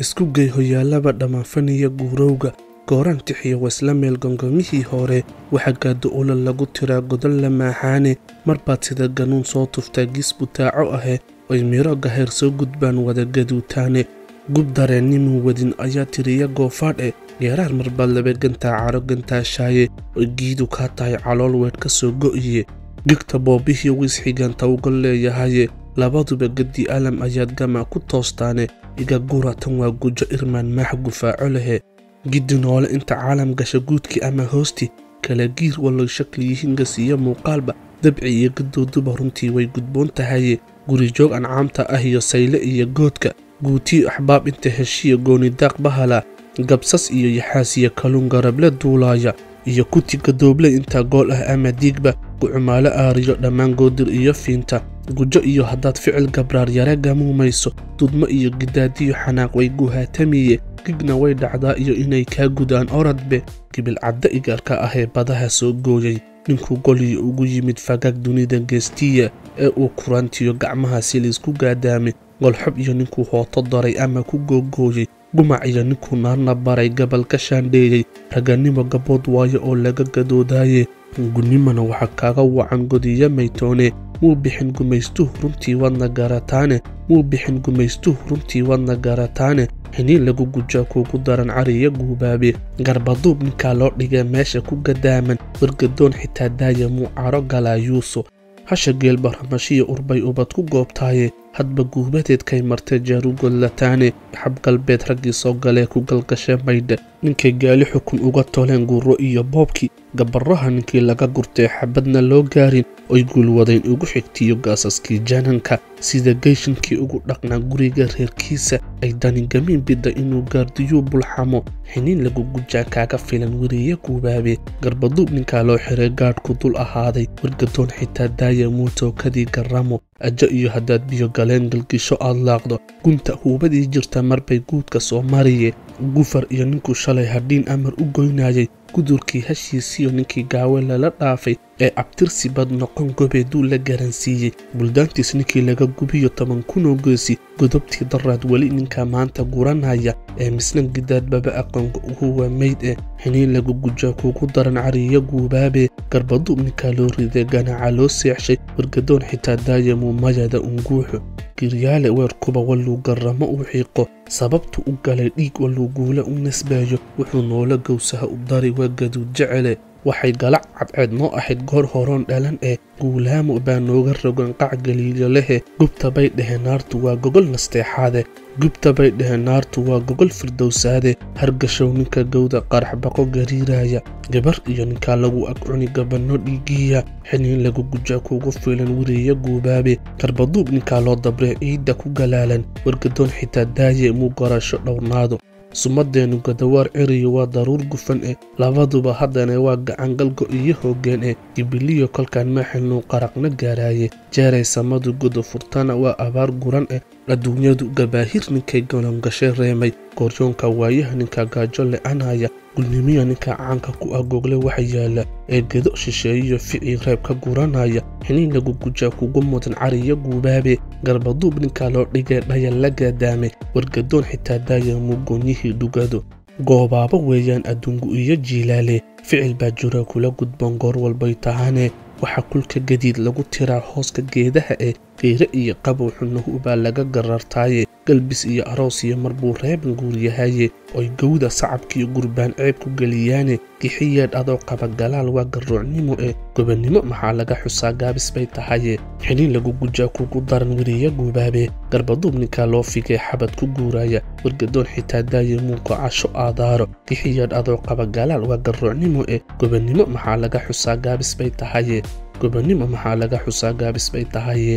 isku gey hoyaalaba dhammaanfanaya guurowga gooran tixiyo wasla meel gongomihii hore waxa gaado ula lagu tiraa godol la maaxaane marbaad sida ganuun soo tuftaa gis butaaco ahe oy miro gaheer soo gudbaan wada gaduutaane gub dareennimu wadin ayaa tiriya goofaadhe geeraar marbaad laba gantaa caro gantaa shaaye oy giidu kaa tahay calool weedh ka soo go'iye gigta boobihii wisxiganta uga leeyahaye labaduba gadi alam ayaad gama ku toostaane iga gura tan waa gujo irmaan maax gufaaco lehe giddi noole inta caalam gasha guudkii ama hoosti kala giir walloy shakli yihiin gasiiyo muuqaalba dabci iyo gadooduba runtii way gudboon tahaye guri joog ancaamta ah iyo sayle iyo goodka guutii axbaab inta heshiya goonidaaq bahala gabsas iyo yaxaasiya kaluun garable duulaaya iyo kuti gadooble intaa gool ah ama diigba gucumaalo aariyo dhammaan goodir iyo fiinta gujo iyo haddaad ficil gabraar yare gamuumayso dudmo iyo gidaadiyo xanaaq way guhaatamiye gigna way dhacdaa iyo inay kaa gudaan oradbe gibil cadda igaarka ahee badaha soo gooyay ninkuu goliyo ugu yimid fagaag dunida geestiya ee uu kurantiyo gacmaha si laysku gaadaamay golxob iyo ninkuu hooto daray ama ku googooyey gumac iyo ninkuu naarna baray gabal ka shaandheeyey raganimo gabood waayo oo laga gadoodaaye gunnimana waxaa kaaga wacan godiya maytoone muu bixin gumaystuhu runtii wadna garataane xiniin lagu gujaa kuugu daran cariya guubaabe garbaduub ninkaa loo dhigee meesha ku gadaaman wargadoon xitaa daaya muu caro galaayuuso hasha geelba ramashiya urbay ubad ku goobtaaye hadba guubadeed kay martee jaaru godlataane xab galbeed raggii soo galee ku galgashe maydhe ninkay gaali xukun uga toleen guuro iyo boobkii gabarraha ninkii laga gurtee xabadna loo gaarin oy guulwadayn ugu xigtiyo gaasaskii jananka sida geyshankii ugu dhaqnaa guriga reerkiisa ay daningamiin bidda inuu gaardiyuu bulxamo xiniin lagu gujaa kaaga filan weriye guubaabe garbaduub ninkaa loo xiray gaadhku dul ahaaday wargadoon xitaa daaya muutookadii garramo ajo iyo haddaad biyo galeen galgisho aad laaqdo gunta huubadii jirta marbay guudka soo mariye gufar iyo ninkuu shalay hadhiin amar u goynayay gudurkii hashiisiyo ninkii gaawe lala dhaafay ee abtirsi bad noqon gobeeduu la garansiiyey buldaantiis ninkii laga gubiyo 10 kunoo geesi godobtii daraad weli ninkaa maanta guranaya ee misna gidaadbaba aqoonka uhuwa mayd ee xiniin lagu gujaa kuugu daran cariyo guubaabe garbaduub ninkaa loo riday ganaca loo seexshay wargadoon xitaa daayamuu mayada unguuxo giryaale weerkuba walluu garramo u xiiqo sababtu u galay dhiig walluu guula u nisbeeyo wuxuu noola gowsaha u dari waa gaduud jecele waxay galac cadceed noo ahayd goor horoon dhalan ee guulaamo baa nooga rogan qac galiilyo lehe gubta bay dheheen naartu waa gogol firdowsaade hargashow ninka gowda qarax baqo gariiraya gabar iyo ninkaa lagu ag cuni gabanno dhiigiya xiniin lagu gujaa kuugu filan weriye guubaabe garbaduub ninkaa loo dabree ciidda ku galaalan wargadoon xitaa daaye muu gorasho dhowrnaado sumadeennu gadawaar ceriyo waa daruur gufan ee labaduba haddana waa gacangalgo iyo hoogeen ee gibiliyo kolkaan maaxilnuu qaraqna gaaraaye jeeray samadu godo furtana waa abaar guran ee adduunyadu gabaahir ninkay golongashe reemay gooryoonka waayaha ninkaa gaajo le'anaya gulnimiya ninkaa caanka ku agoogle waxa yaala ee gedo shisheeyiyo ficii reeb ka guranaya xiniin lagu gujaa kugu mudan cariyo guubaabe garbaduub ninkaa loo dhigee dhayal la gaadaamay wargadoon xitaa daaya muugoonyihii dhugado goobaabo weeyaan adduungu iyo jiilaale ficil baa jura kula gudboon goor walbay tahaane waxaa kulka gadiid lagu tiraa hooska geedaha ee qeyre iyo qabow xunuhu baa laga garartaaye galbis iyo aroos iyo marbuu reeban guuryahaye oy gowda sacabkiiyo gurbaan ceeb ku geliyaane gixiyeedh adoo qaba galaal waa garruucnimo ee gobannimo maxaa laga xusaa gaabis bay tahaye xiniin lagu gujaa kuugu daran weriye guubaabe garbaduub ninkaa loo figay xabad ku guuraya wargadoon xitaa daaye muu gocasho aadaaro gixiyeedh adoo qaba galaal waa garruucnimo ee gobannimo maxaa laga xusaa gaabis bay tahaye